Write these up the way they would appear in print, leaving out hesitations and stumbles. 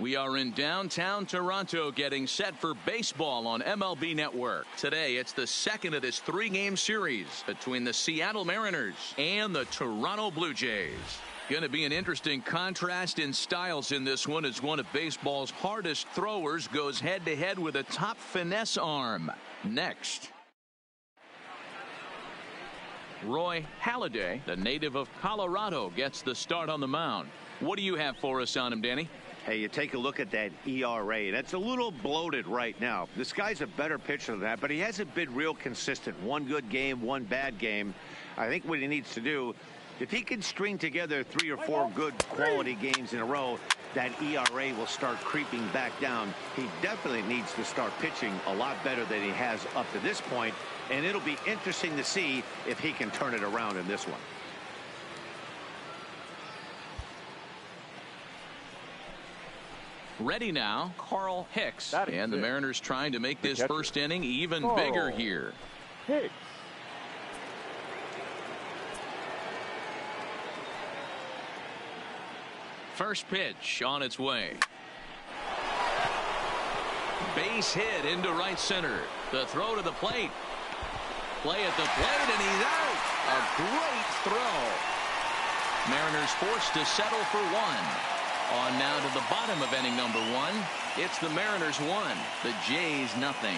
We are in downtown Toronto getting set for baseball on MLB Network. Today, it's the second of this three-game series between the Seattle Mariners and the Toronto Blue Jays. Going to be an interesting contrast in styles in this one as one of baseball's hardest throwers goes head-to-head with a top finesse arm. Next. Roy Halladay, the native of Colorado, gets the start on the mound. What do you have for us on him, Danny? Hey, you take a look at that ERA. That's a little bloated right now. This guy's a better pitcher than that, but he hasn't been real consistent. One good game, one bad game. I think what he needs to do, if he can string together 3 or 4 good quality games in a row, that ERA will start creeping back down. He definitely needs to start pitching a lot better than he has up to this point, and it'll be interesting to see if he can turn it around in this one. Ready now, Carl Hicks. And the Mariners trying to make this first inning even bigger here. Hicks. First pitch on its way. Base hit into right center. The throw to the plate. Play at the plate, and he's out. A great throw. Mariners forced to settle for one. On now to the bottom of inning number 1. It's the Mariners 1, the Jays nothing.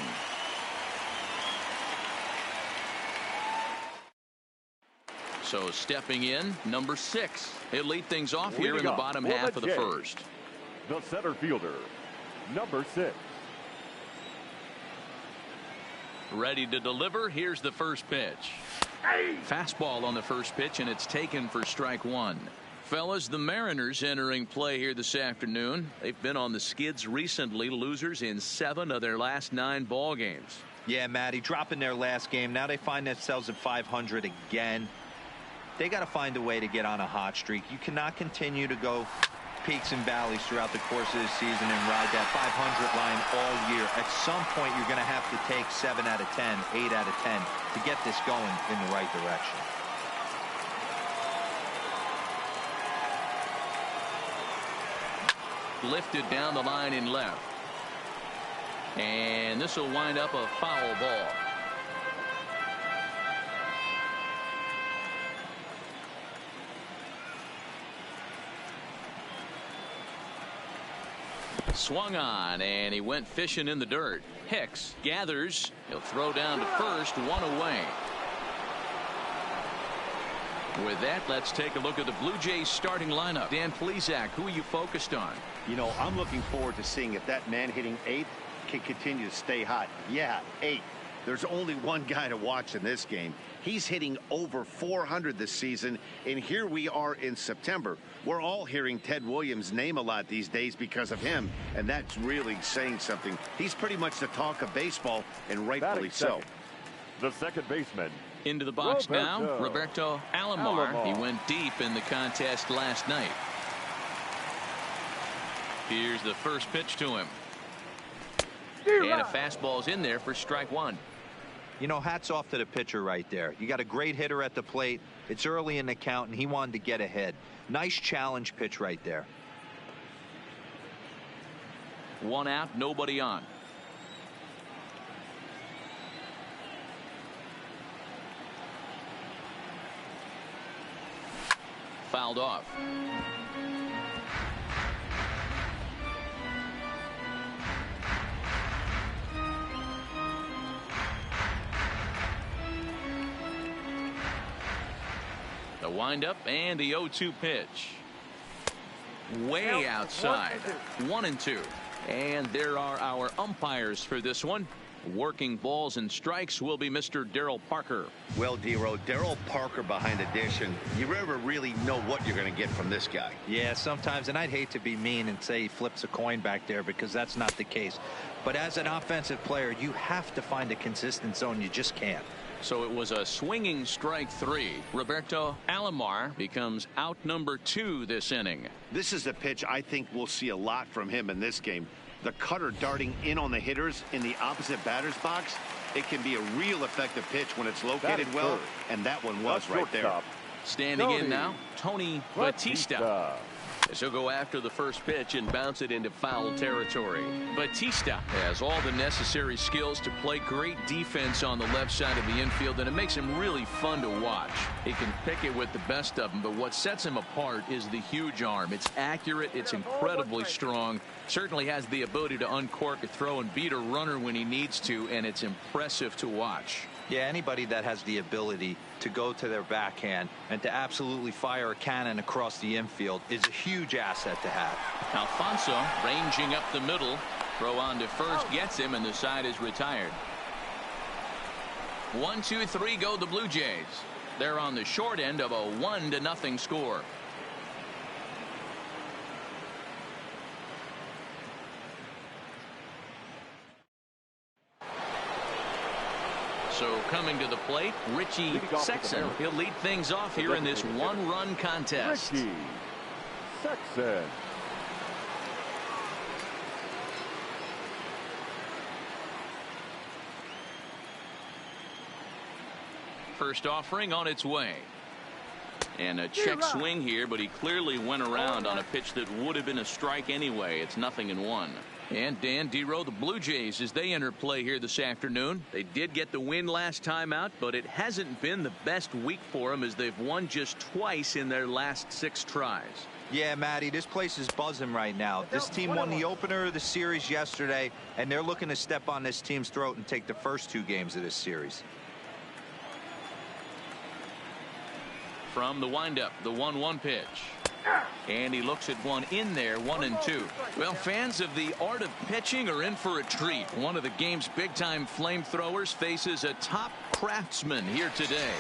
So stepping in, number 6. He'll lead things off here in the bottom half of the first. The center fielder, number 6. Ready to deliver. Here's the first pitch. Fastball on the first pitch, and it's taken for strike 1. Fellas, the Mariners entering play here this afternoon. They've been on the skids recently, losers in 7 of their last 9 ball games. Yeah, Matty, dropping their last game. Now they find themselves at 500 again. They got to find a way to get on a hot streak. You cannot continue to go peaks and valleys throughout the course of the season and ride that 500 line all year. At some point, you're going to have to take 7 out of 10, 8 out of 10 to get this going in the right direction. Lifted down the line in left. And this will wind up a foul ball. Swung on, and he went fishing in the dirt. Hicks gathers. He'll throw down to first, 1 away. With that, let's take a look at the Blue Jays starting lineup. Dan Plesac, who are you focused on? You know, I'm looking forward to seeing if that man hitting 8th can continue to stay hot. Yeah, 8. There's only one guy to watch in this game. He's hitting over 400 this season, and here we are in September. We're all hearing Ted Williams' name a lot these days because of him, and that's really saying something. He's pretty much the talk of baseball, and rightfully so. The second baseman. Into the box now, Roberto Alomar. He went deep in the contest last night. Here's the first pitch to him. And a fastball's in there for strike 1. You know, hats off to the pitcher right there. You got a great hitter at the plate. It's early in the count, and he wanted to get ahead. Nice challenge pitch right there. 1 out, nobody on. Fouled off. The windup and the 0-2 pitch. Way outside. 1-2. And there are our umpires for this one. Working balls and strikes will be Mr. Darryl Parker. Well, D-Row, Darryl Parker behind the dish, and you never really know what you're going to get from this guy. Yeah, sometimes, and I'd hate to be mean and say he flips a coin back there because that's not the case. But as an offensive player, you have to find a consistent zone. You just can't. So it was a swinging strike 3. Roberto Alomar becomes out number 2 this inning. This is a pitch I think we'll see a lot from him in this game. The cutter darting in on the hitters in the opposite batter's box. It can be a real effective pitch when it's located well, and that one was right there. Standing in now, Tony Batista. So go after the first pitch and bounce it into foul territory. Batista has all the necessary skills to play great defense on the left side of the infield, and it makes him really fun to watch. He can pick it with the best of them, but what sets him apart is the huge arm. It's accurate, it's incredibly strong, certainly has the ability to uncork a throw and beat a runner when he needs to, and it's impressive to watch. Yeah, anybody that has the ability to go to their backhand and to absolutely fire a cannon across the infield is a huge asset to have. Alfonso ranging up the middle. Throw on to first gets him, and the side is retired. 1-2-3 go the Blue Jays. They're on the short end of a 1-0 score. So coming to the plate, Richie Sexson. He'll lead things off here in this one-run contest. Richie Sexson. First offering on its way. And a check swing here, but he clearly went around on a pitch that would have been a strike anyway. It's 0-1. And Dan Dero, the Blue Jays, as they enter play here this afternoon. They did get the win last time out, but it hasn't been the best week for them as they've won just twice in their last 6 tries. Yeah, Matty, this place is buzzing right now. This team won the opener of the series yesterday, and they're looking to step on this team's throat and take the first 2 games of this series. From the windup, the 1-1 pitch. And he looks at one in there, 1-2. Well, fans of the art of pitching are in for a treat. One of the game's big-time flamethrowers faces a top craftsman here today.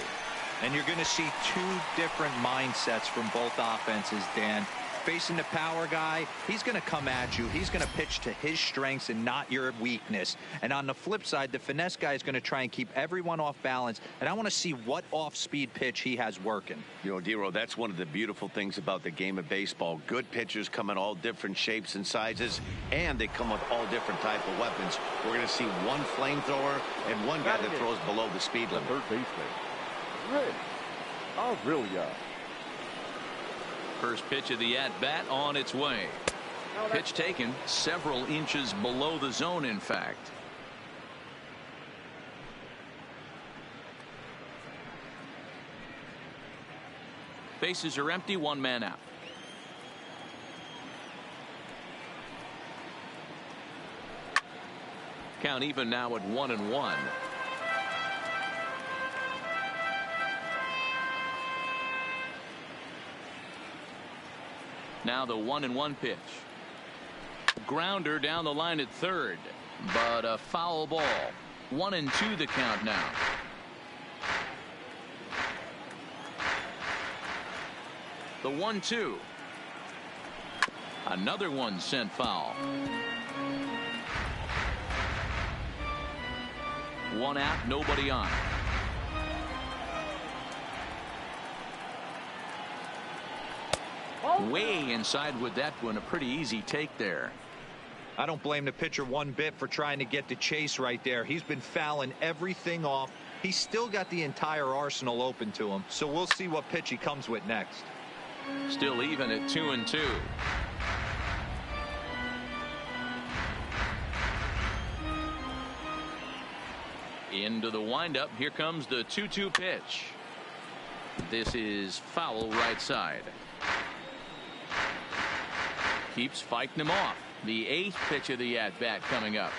And you're going to see 2 different mindsets from both offenses, Dan. Facing the power guy, he's going to come at you. He's going to pitch to his strengths and not your weakness. And on the flip side, the finesse guy is going to try and keep everyone off balance. And I want to see what off-speed pitch he has working. You know, Dero, that's one of the beautiful things about the game of baseball. Good pitchers come in all different shapes and sizes, and they come with all different type of weapons. We're going to see one flamethrower and one guy that throws below the speed limit. Third baseman, Rick Aurelia. First pitch of the at-bat on its way. Pitch taken several inches below the zone, in fact. Bases are empty, 1 man out. Count even now at 1-1. Now the 1-1 pitch. Grounder down the line at third, but a foul ball. 1-2 the count now. The 1-2. Another one sent foul. 1 out, nobody on. Way inside with that one. A pretty easy take there. I don't blame the pitcher one bit for trying to get the chase right there. He's been fouling everything off. He's still got the entire arsenal open to him. So we'll see what pitch he comes with next. Still even at 2-2. Into the windup. Here comes the 2-2 pitch. This is foul right side. Keeps fighting him off. The 8th pitch of the at-bat coming up.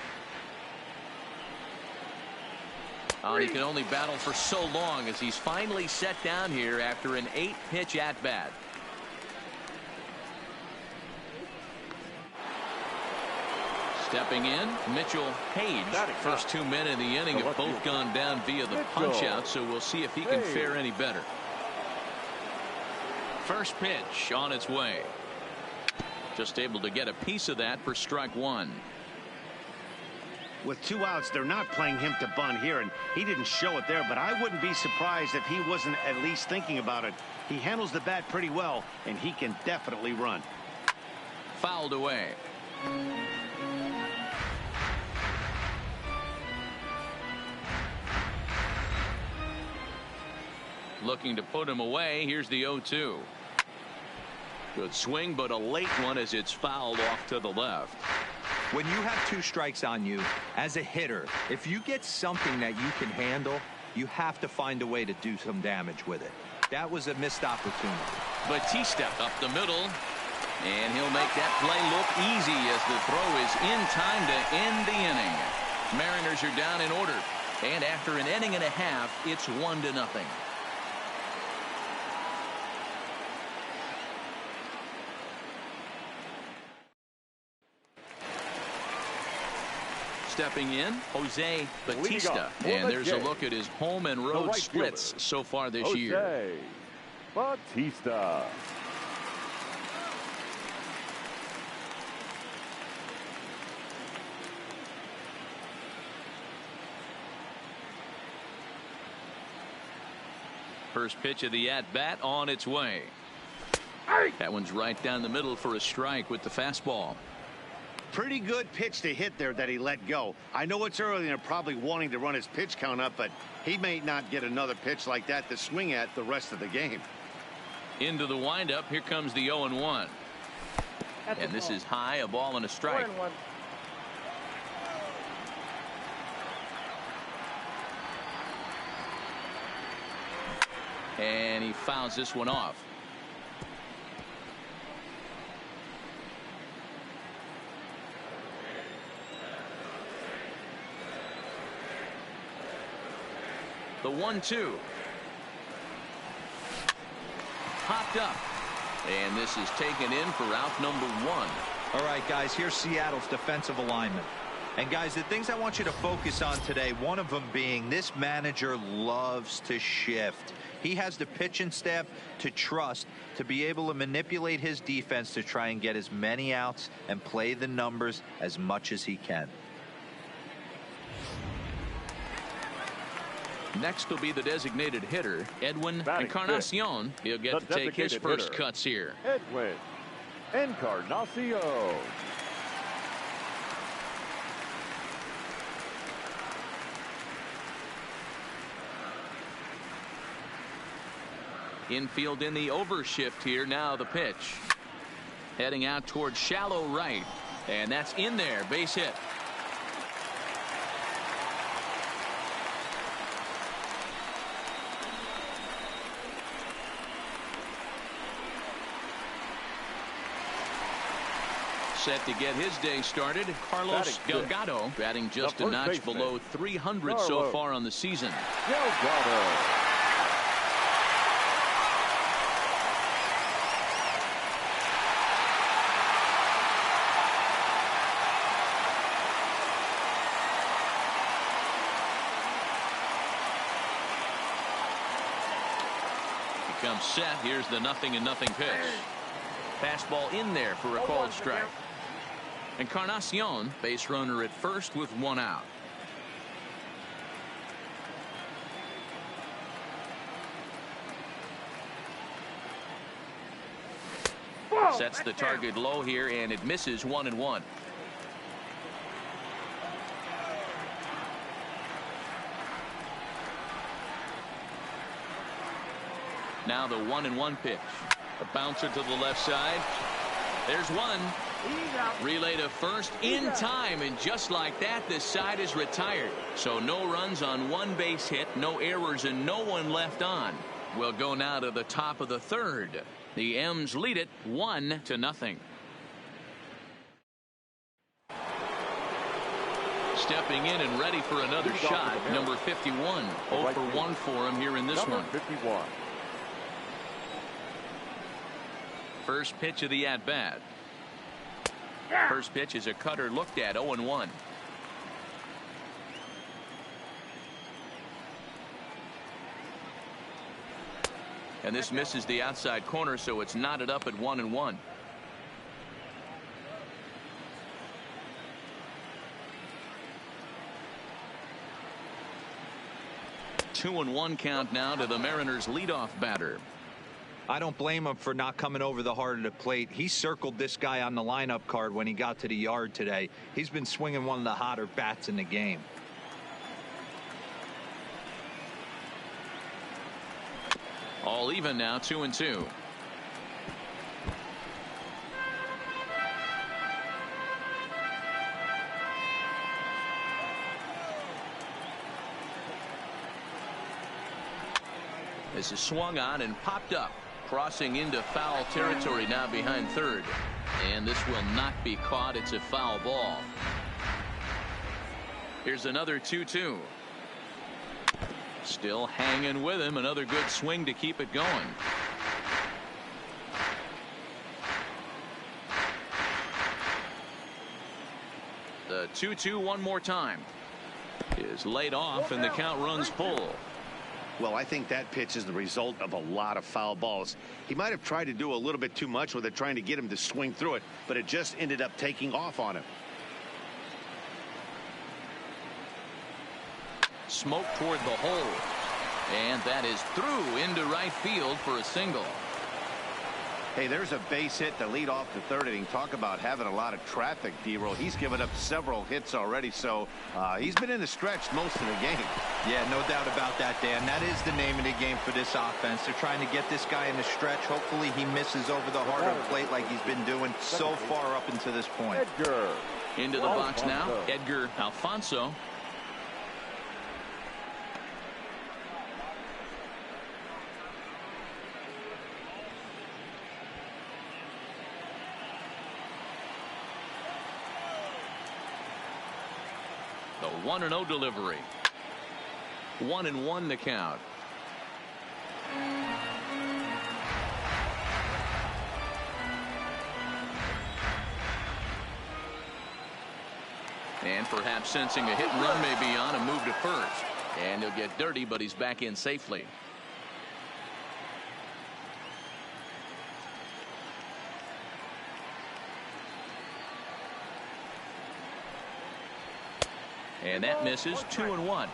Oh, he can only battle for so long as he's finally set down here after an 8-pitch at-bat. Stepping in, Mitchell Page. First 2 men in the inning have both gone down via the punch-out, so we'll see if he can fare any better. First pitch on its way. Just able to get a piece of that for strike 1. With 2 outs, they're not playing him to bunt here, and he didn't show it there, but I wouldn't be surprised if he wasn't at least thinking about it. He handles the bat pretty well, and he can definitely run. Fouled away. Looking to put him away. Here's the 0-2. Good swing, but a late one as it's fouled off to the left. When you have 2 strikes on you, as a hitter, if you get something that you can handle, you have to find a way to do some damage with it. That was a missed opportunity. Batista up the middle, and he'll make that play look easy as the throw is in time to end the inning. Mariners are down in order, and after an inning and a half, it's 1-0. Stepping in, Jose Batista. And there's a look at his home and road splits so far this year. Batista. First pitch of the at-bat on its way. That one's right down the middle for a strike with the fastball. Pretty good pitch to hit there that he let go. I know it's early and they're probably wanting to run his pitch count up, but he may not get another pitch like that to swing at the rest of the game. Into the windup. Here comes the 0-1. And this is high, a ball and a strike. And he fouls this one off. The 1-2. Popped up. And this is taken in for out number 1. All right, guys, here's Seattle's defensive alignment. And, guys, the things I want you to focus on today, one of them being this manager loves to shift. He has the pitching staff to trust to be able to manipulate his defense to try and get as many outs and play the numbers as much as he can. Next will be the designated hitter, Edwin Encarnacion. He'll get to take his first cuts here. Edwin Encarnacion. Infield in the overshift here. Now the pitch. Heading out towards shallow right. And that's in there. Base hit. Set to get his day started, Carlos Delgado, batting just a notch below 300 so far on the season. Delgado. He comes set. Here's the 0-0 pitch. Fastball in there for a called strike. Encarnacion, base runner at first with 1 out. Sets the target low here, and it misses 1-1. Now the 1-1 pitch. A bouncer to the left side. There's one. Relay to first in time, and just like that, this side is retired. So no runs on 1 base hit, no errors, and no one left on. We'll go now to the top of the 3rd. The M's lead it 1-0. Stepping in and ready for another shot, number 51. 0 for 1 for him here in this one. 51. First pitch of the at-bat. First pitch is a cutter looked at. 0-1. And this misses the outside corner, so it's knotted up at 1-1. Two and 1 count now to the Mariners leadoff batter. I don't blame him for not coming over the heart of the plate. He circled this guy on the lineup card when he got to the yard today. He's been swinging one of the hotter bats in the game. All even now, 2-2. This is swung on and popped up, crossing into foul territory now behind third. And this will not be caught. It's a foul ball. Here's another 2-2. Still hanging with him. Another good swing to keep it going. The 2-2 one more time is laid off, and the count runs full. Well, I think that pitch is the result of a lot of foul balls. He might have tried to do a little bit too much with it, trying to get him to swing through it, but it just ended up taking off on him. Smoke toward the hole, and that is through into right field for a single. Hey, there's a base hit to lead off the third inning. Talk about having a lot of traffic, D-Roll. He's given up several hits already, so he's been in the stretch most of the game. Yeah, no doubt about that, Dan. That is the name of the game for this offense. They're trying to get this guy in the stretch. Hopefully he misses over the heart of the plate like he's been doing so far up until this point. Edgar. Into the box now, Edgar Alfonso. The 1-0 delivery. 1-1 the count. And perhaps sensing a hit and run may be on, a move to first. And he'll get dirty, but he's back in safely. And that misses. 2-1.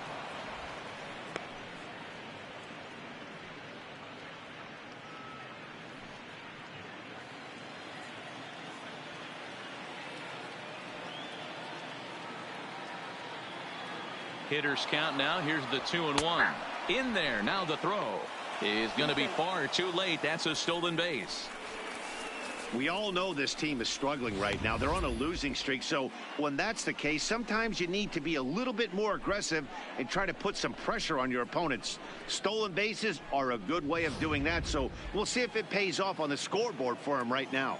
Hitters count now. Here's the 2-1. In there. Now the throw is going to be far too late. That's a stolen base. We all know this team is struggling right now. They're on a losing streak, so when that's the case, sometimes you need to be a little bit more aggressive and try to put some pressure on your opponents. Stolen bases are a good way of doing that, so we'll see if it pays off on the scoreboard for him right now.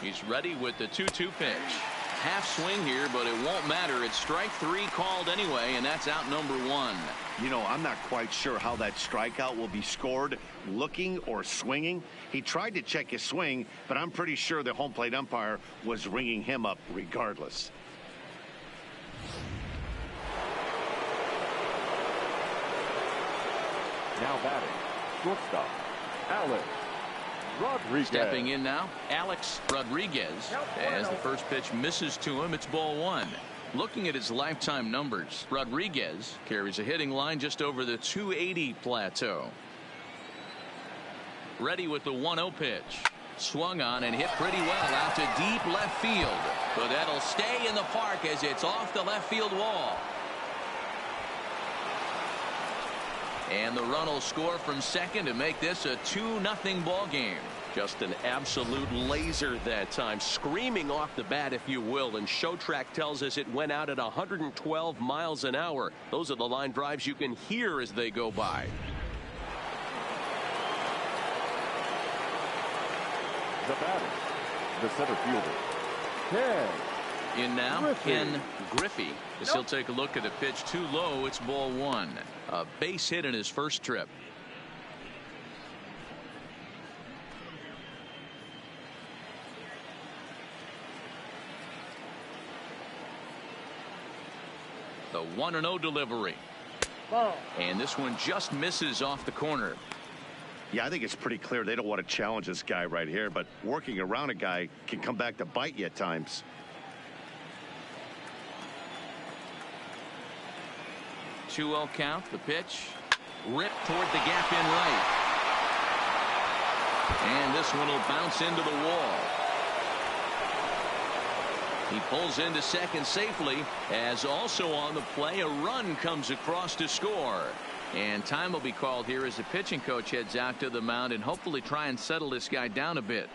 He's ready with the 2-2 pitch. Half swing here, but it won't matter. It's strike three called anyway, and that's out number one. You know, I'm not quite sure how that strikeout will be scored, looking or swinging. He tried to check his swing, but I'm pretty sure the home plate umpire was ringing him up regardless. Now batting, shortstop, Alex Rodriguez. Stepping in now, Alex Rodriguez. As the first pitch misses to him, it's ball one. Looking at his lifetime numbers, Rodriguez carries a hitting line just over the 280 plateau. Ready with the 1-0 pitch. Swung on and hit pretty well out to deep left field. But that'll stay in the park as it's off the left field wall. And the run will score from second to make this a 2-0 ball game. Just an absolute laser that time, screaming off the bat, if you will. And Showtrack tells us it went out at 112 miles an hour. Those are the line drives you can hear as they go by. The batter, the center fielder, Ken. In now, Griffey. Ken Griffey. As he'll take a look at a pitch too low. It's ball one. A base hit in his first trip. The 1-0 delivery. And this one just misses off the corner. Yeah, I think it's pretty clear they don't want to challenge this guy right here, but working around a guy can come back to bite you at times. Two-0 count. The pitch ripped toward the gap in right. And this one will bounce into the wall. He pulls into second safely, as also on the play a run comes across to score. And time will be called here as the pitching coach heads out to the mound and hopefully try and settle this guy down a bit.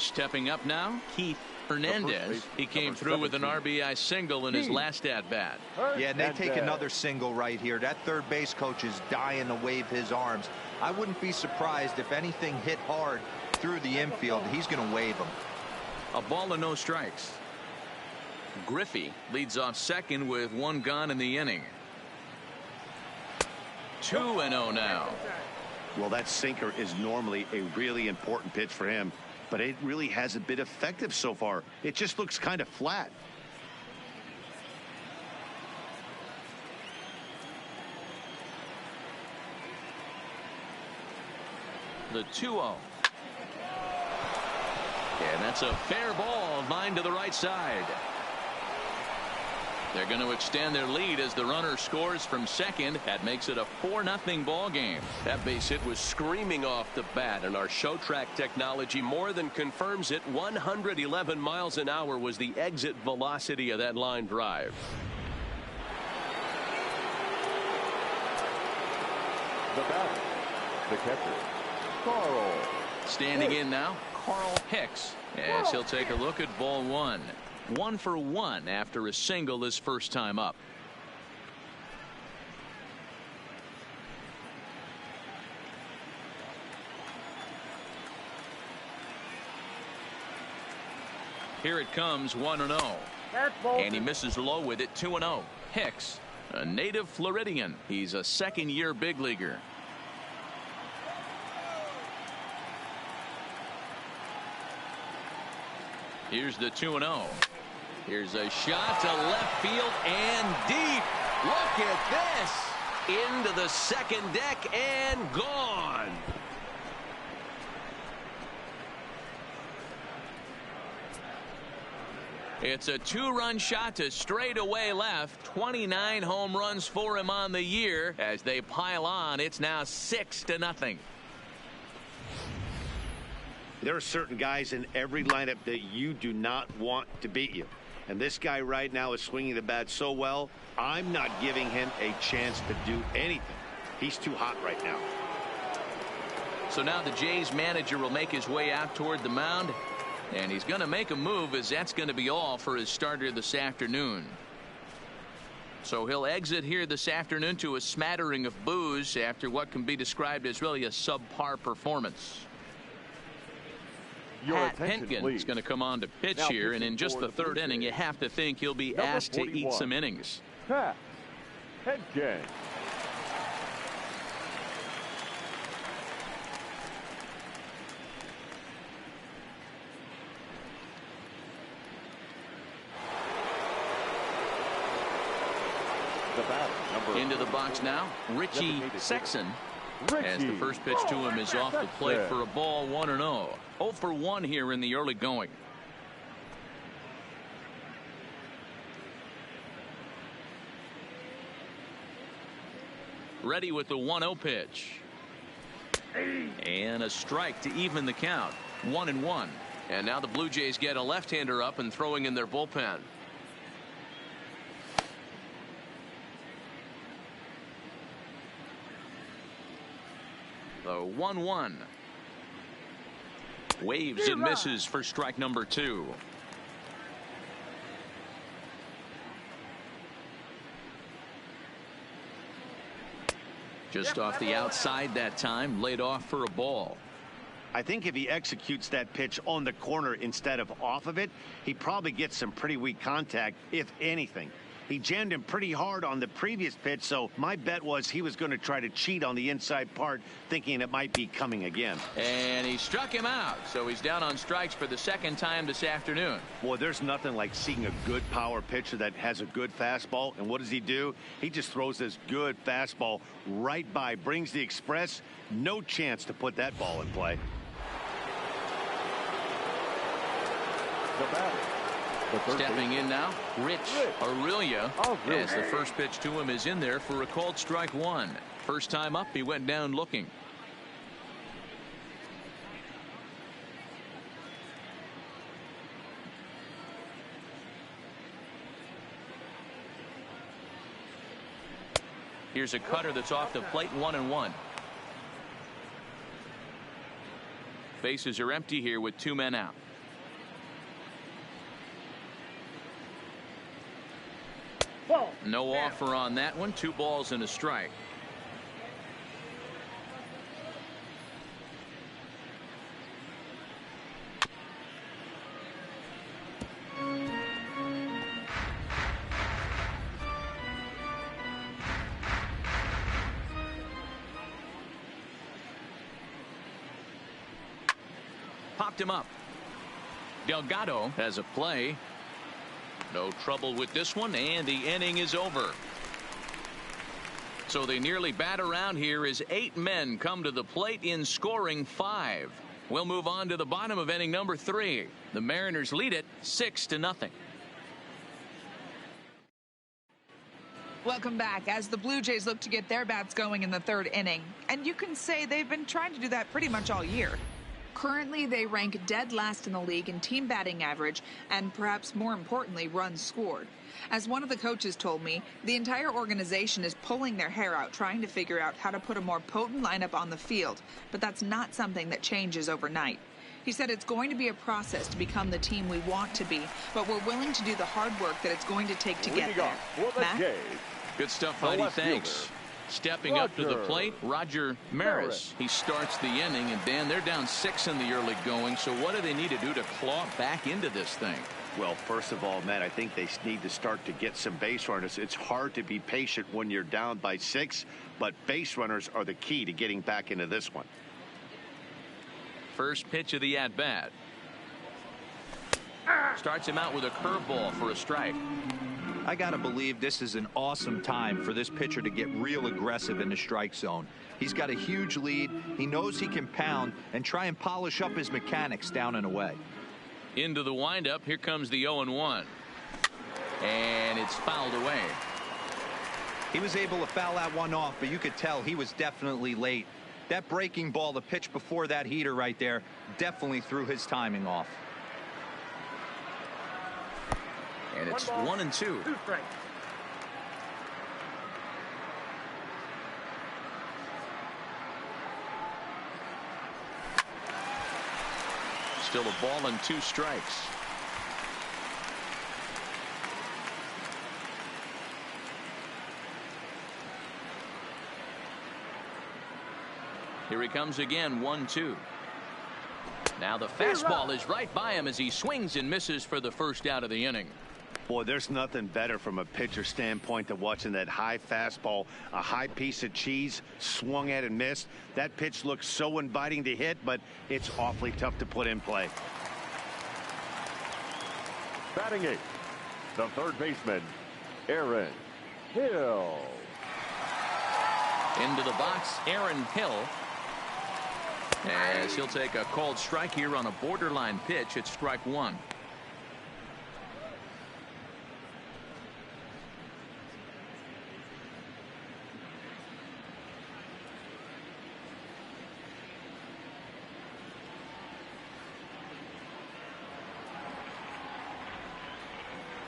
Stepping up now, Keith Hernandez. He came through with an RBI single in his last at-bat. Yeah, and they take another single right here. That third base coach is dying to wave his arms. I wouldn't be surprised if anything hit hard through the infield. He's going to wave them. A ball and no strikes. Griffey leads off second with one gone in the inning. 2-0 now. Well, that sinker is normally a really important pitch for him, but it really hasn't been effective so far. It just looks kind of flat. The 2-0. And that's a fair ball, line to the right side. They're going to extend their lead as the runner scores from second. That makes it a 4-0 ball game. That base hit was screaming off the bat, and our show track technology more than confirms it. 111 miles an hour was the exit velocity of that line drive. The batter, the catcher, Carl. Standing in now, Carl Hicks, as he'll take a look at ball one. 1 for 1 after a single his first time up. Here it comes, 1-0. And he misses low with it, 2-0. Hicks, a native Floridian. He's a second-year big leaguer. Here's the 2-0. Here's a shot to left field and deep. Look at this. Into the second deck and gone. It's a 2-run shot to straightaway left. 29 home runs for him on the year. As they pile on, it's now 6-0. There are certain guys in every lineup that you do not want to beat you. And this guy right now is swinging the bat so well, I'm not giving him a chance to do anything. He's too hot right now. So now the Jays manager will make his way out toward the mound. And he's going to make a move, as that's going to be all for his starter this afternoon. So he'll exit here this afternoon to a smattering of boos after what can be described as really a subpar performance. Pat Hentgen is going to come on to pitch Now here, and in just the third inning, you have to think he'll be asked to eat some innings. Pat Hentgen. The batter, into the box now, Richie Sexson. As the first pitch to him is off the plate for a ball, 1-0. 0 for 1 here in the early going. Ready with the 1-0 pitch. And a strike to even the count. 1-1. And now the Blue Jays get a left-hander up and throwing in their bullpen. The 1-1. Waves and misses for strike number 2. Just off the outside that time, laid off for a ball. I think if he executes that pitch on the corner instead of off of it, he probably gets some pretty weak contact, if anything. He jammed him pretty hard on the previous pitch, so my bet was he was going to try to cheat on the inside part, thinking it might be coming again. And he struck him out, so he's down on strikes for the second time this afternoon. Boy, there's nothing like seeing a good power pitcher that has a good fastball. And what does he do? He just throws this good fastball right by, brings the express. No chance to put that ball in play. the batter. Stepping in now, Rich Aurelia, as the first pitch to him is in there for a called strike one. First time up, he went down looking. Here's a cutter that's off the plate, 1-1. Bases are empty here with 2 men out. No offer on that one. 2 balls and a strike. Popped him up. Delgado has a play. No trouble with this one, and the inning is over. So they nearly bat around here as 8 men come to the plate in scoring 5. We'll move on to the bottom of inning number 3. The Mariners lead it 6-0. Welcome back as the Blue Jays look to get their bats going in the 3rd inning. And you can say they've been trying to do that pretty much all year. Currently, they rank dead last in the league in team batting average and perhaps more importantly, runs scored. As one of the coaches told me, the entire organization is pulling their hair out trying to figure out how to put a more potent lineup on the field, but that's not something that changes overnight. He said it's going to be a process to become the team we want to be, but we're willing to do the hard work that it's going to take to get there. Matt? Good stuff, Heidi. Thanks. Stepping up to the plate, Roger Maris. He starts the inning, and Dan, they're down 6 in the early going. So what do they need to do to claw back into this thing? Well, first of all, Matt, I think they need to start to get some base runners. It's hard to be patient when you're down by 6, but base runners are the key to getting back into this one. First pitch of the at-bat. Starts him out with a curveball for a strike. I got to believe this is an awesome time for this pitcher to get real aggressive in the strike zone. He's got a huge lead. He knows he can pound and try and polish up his mechanics down and away. Into the windup. Here comes the 0-1. And it's fouled away. He was able to foul that one off, but you could tell he was definitely late. That breaking ball, the pitch before that heater right there, definitely threw his timing off. And it's 1-2. Still a ball and 2 strikes. Here he comes again, 1-2. Now the fastball is right by him as he swings and misses for the first out of the inning. Boy, there's nothing better from a pitcher standpoint than watching that high fastball, a high piece of cheese swung at and missed. That pitch looks so inviting to hit, but it's awfully tough to put in play. Batting 8th, the 3rd baseman, Aaron Hill. Into the box, Aaron Hill. As he'll take a called strike here on a borderline pitch. It's strike 1.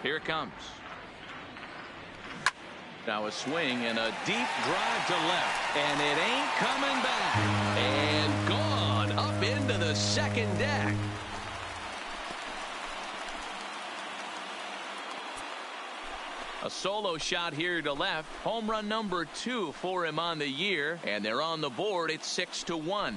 Here it comes. Now a swing and a deep drive to left, and it ain't coming back. And gone up into the second deck. A solo shot here to left. Home run number 2 for him on the year, and they're on the board. It's 6-1.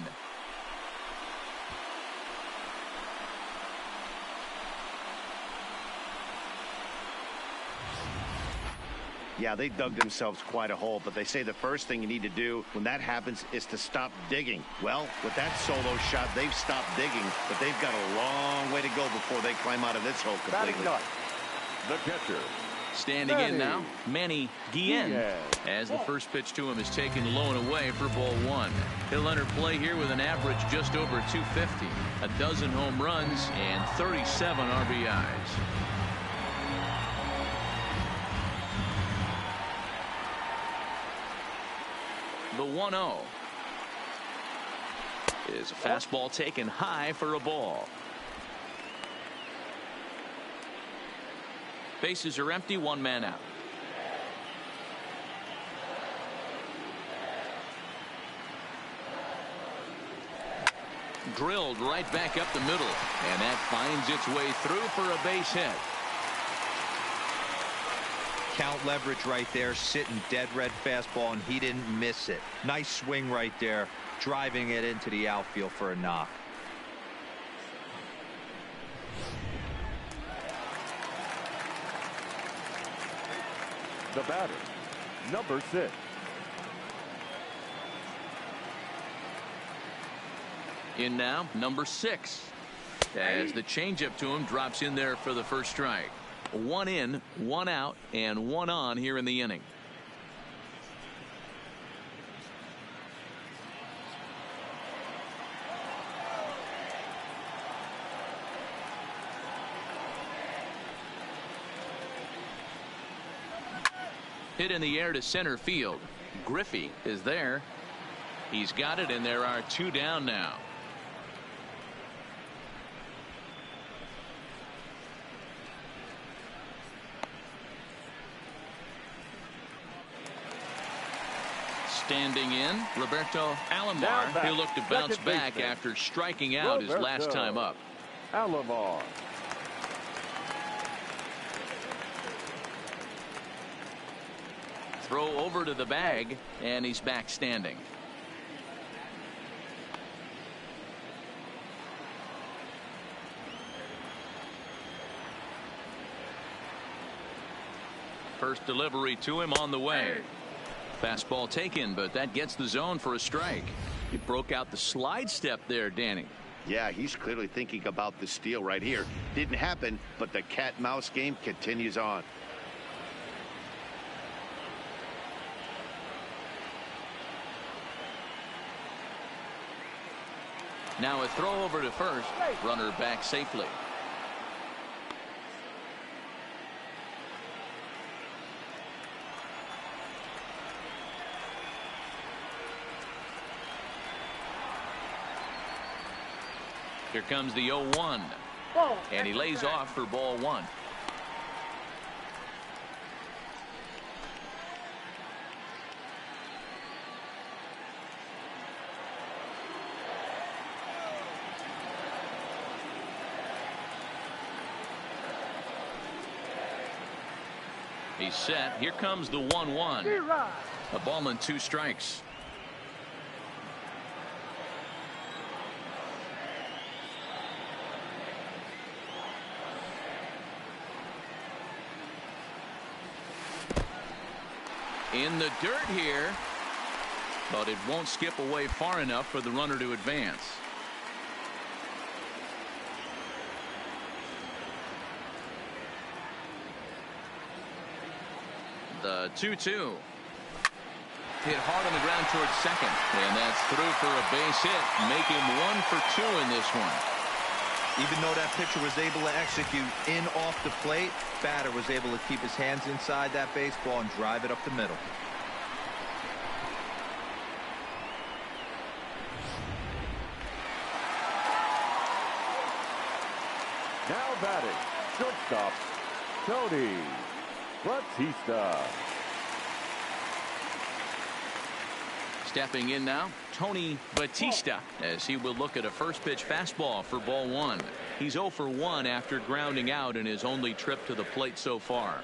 Yeah, they dug themselves quite a hole, but they say the first thing you need to do when that happens is to stop digging. Well, with that solo shot, they've stopped digging, but they've got a long way to go before they climb out of this hole completely. The catcher. Standing in now, Manny Guillen, as the first pitch to him is taken low and away for ball 1. He'll enter play here with an average just over 250, a dozen home runs, and 37 RBIs. The 1-0 is a fastball taken high for a ball. Bases are empty, 1 man out. Drilled right back up the middle, and that finds its way through for a base hit. Count leverage right there, sitting dead red fastball, and he didn't miss it. Nice swing right there, driving it into the outfield for a knock. The batter, number 6. In now, number 6. As the changeup to him drops in there for the first strike. 1 in, 1 out, and 1 on here in the inning. Hit in the air to center field. Griffey is there. He's got it, and there are 2 down now. Standing in, Roberto Alomar, who looked to bounce back after striking out his last time up. Alomar. Throw over to the bag, and he's back standing. First delivery to him on the way. Fastball taken, but that gets the zone for a strike. He broke out the slide step there, Danny. Yeah, he's clearly thinking about the steal right here. Didn't happen, but the cat-mouse game continues on. Now a throw over to first. Runner back safely. Here comes the 0-1. And he lays off for ball 1. He's set. Here comes the 1-1. A ball and 2 strikes. In the dirt here, but it won't skip away far enough for the runner to advance. The 2-2. Hit hard on the ground towards second, and that's through for a base hit. Make him 1 for 2 in this one. Even though that pitcher was able to execute in off the plate, batter was able to keep his hands inside that baseball and drive it up the middle. Now batting, shortstop, Tony Batista. Stepping in now, Tony Batista, as he will look at a first pitch fastball for ball 1. He's 0 for 1 after grounding out in his only trip to the plate so far.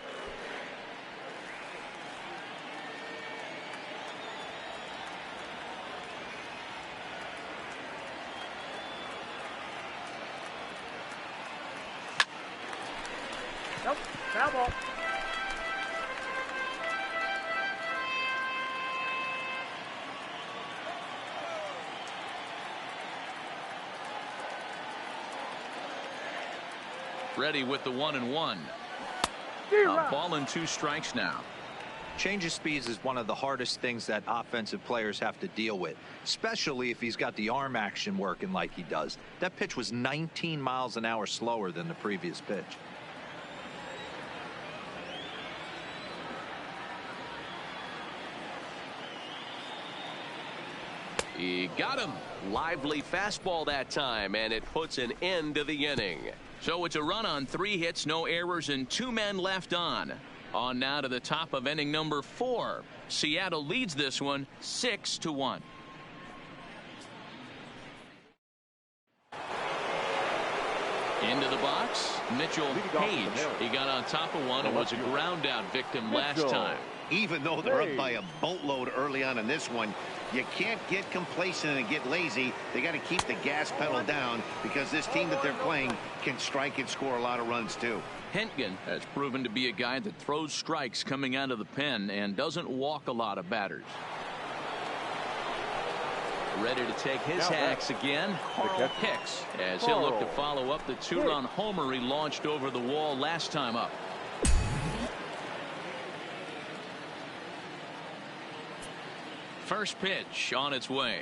Nope, foul ball. Ready with the 1-1. A ball and 2 strikes now. Change of speeds is one of the hardest things that offensive players have to deal with, especially if he's got the arm action working like he does. That pitch was 19 miles an hour slower than the previous pitch. He got him. Lively fastball that time, and it puts an end to the inning. So it's a run on 3 hits, no errors, and 2 men left on. On now to the top of inning number 4. Seattle leads this one 6-1. Into the box, Mitchell Page. He got on top of one and was a ground out victim last time. Even though they're up by a boatload early on in this one, you can't get complacent and get lazy. They got to keep the gas pedal down because this team that they're playing can strike and score a lot of runs too. Hentgen has proven to be a guy that throws strikes coming out of the pen and doesn't walk a lot of batters. Ready to take his hacks again, Carl Hicks, as he'll look to follow up the two-run homer he launched over the wall last time up. First pitch on its way.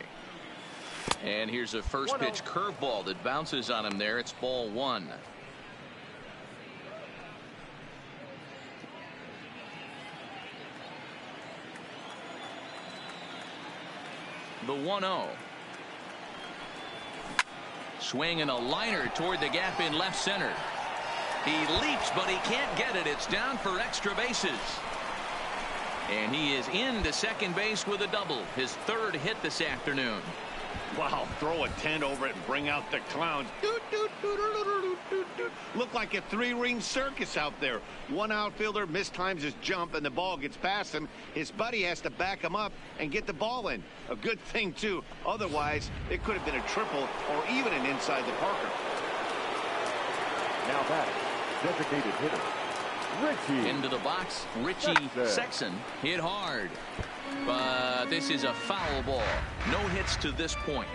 And here's a first pitch curveball that bounces on him there. It's ball one. The 1-0. Swinging a liner toward the gap in left center. He leaps, but he can't get it. It's down for extra bases. And he is into second base with a double. His third hit this afternoon. Wow, throw a tent over it and bring out the clowns. Look like a three-ring circus out there. One outfielder mistimes his jump and the ball gets past him. His buddy has to back him up and get the ball in. A good thing, too. Otherwise, it could have been a triple or even an inside the Parker. Now batting, designated hitter, Richie. Into the box, Richie Sexson hit hard. But this is a foul ball. No hits to this point.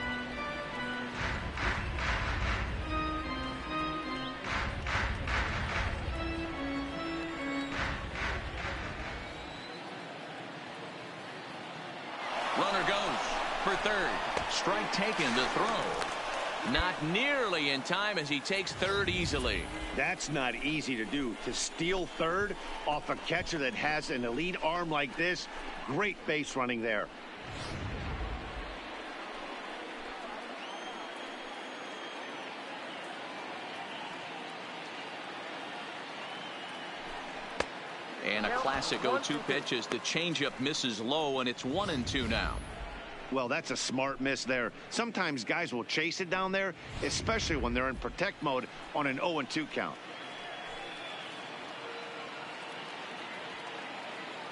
Runner goes for third. Strike taken to throw. Not nearly in time as he takes third easily. That's not easy to do. To steal third off a catcher that has an elite arm like this, great base running there. And a classic 0-2 pitch as the changeup misses low, and it's 1-2 now. Well, that's a smart miss there. Sometimes guys will chase it down there, especially when they're in protect mode on an 0-2 count.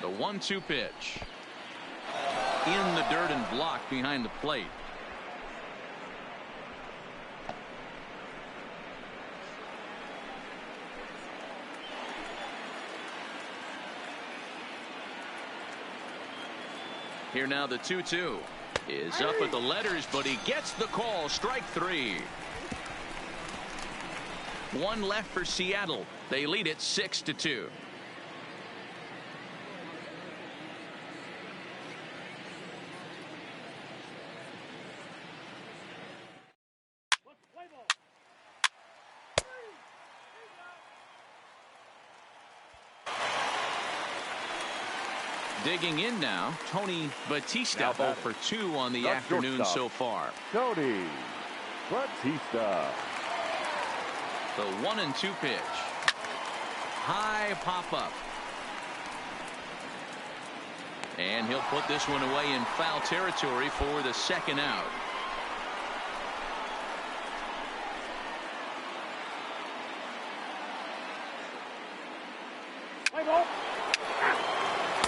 The 1-2 pitch. In the dirt and blocked behind the plate. Here now the 2-2 is up at the letters, but he gets the call. Strike three. One left for Seattle. They lead it 6-2. Digging in now, Tony Batista, 0 for 2 on the afternoon so far. Tony Batista. The 1-2 pitch. High pop up. And he'll put this one away in foul territory for the second out. Play ball.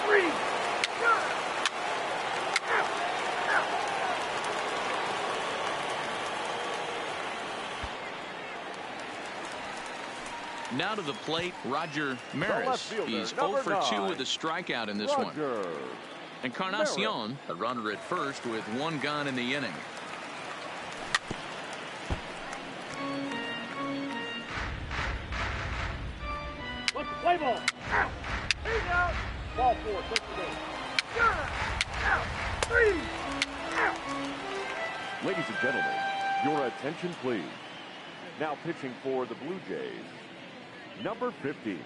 Three. Now to the plate, Roger Maris. He's 0 for 2 with a strikeout in this one. Encarnacion, a runner at first with one gone in the inning. Let's play ball. Out. He's out. Ball four. Take the game. Out. Three. Out. Ladies and gentlemen, your attention please. Now pitching for the Blue Jays, number 50.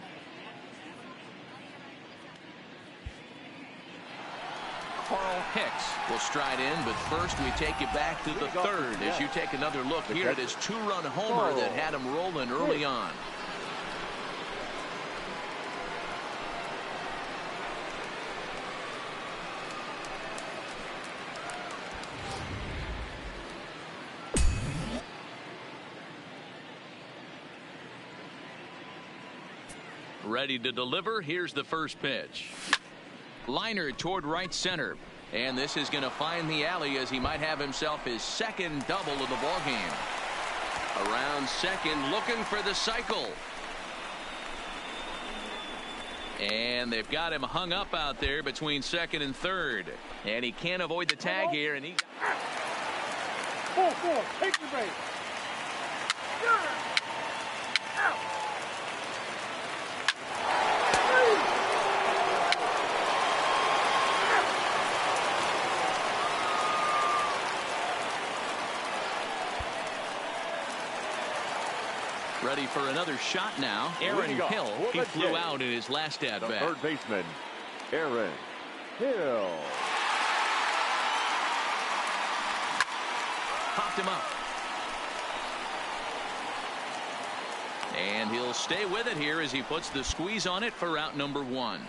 Carl Hicks will stride in, but first we take you back to the third as you take another look here at his two-run homer that had him rolling early on. Ready to deliver. Here's the first pitch. Liner toward right center. And this is going to find the alley as he might have himself his second double of the ball game. Around second, looking for the cycle. And they've got him hung up out there between second and third. And he can't avoid the tag here. And he. 4-4. Take your base. Out. Ready for another shot now. Aaron Hill. He flew out in his last at bat. Third baseman, Aaron Hill. Popped him up. And he'll stay with it here as he puts the squeeze on it for out number 1.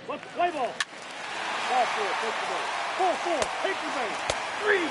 Let's play ball. Ball 4, take the base. 4-4, take the base. 3.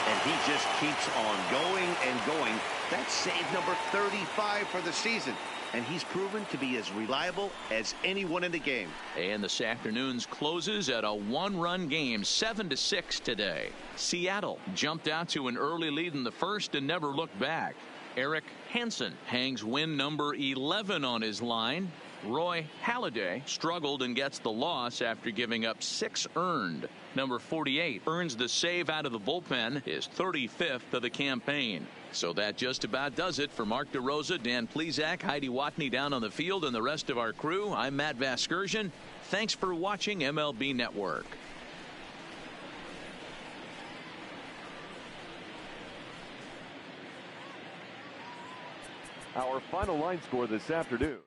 And he just keeps on going and going. That's save number 35 for the season. And he's proven to be as reliable as anyone in the game. And this afternoon's closes at a 1-run game, 7-6 today. Seattle jumped out to an early lead in the first and never looked back. Eric Hansen hangs win number 11 on his line. Roy Halladay struggled and gets the loss after giving up 6 earned. Number 48 earns the save out of the bullpen, his 35th of the campaign. So that just about does it for Mark DeRosa, Dan Plesac, Heidi Watney down on the field, and the rest of our crew. I'm Matt Vasgersian. Thanks for watching MLB Network. Our final line score this afternoon.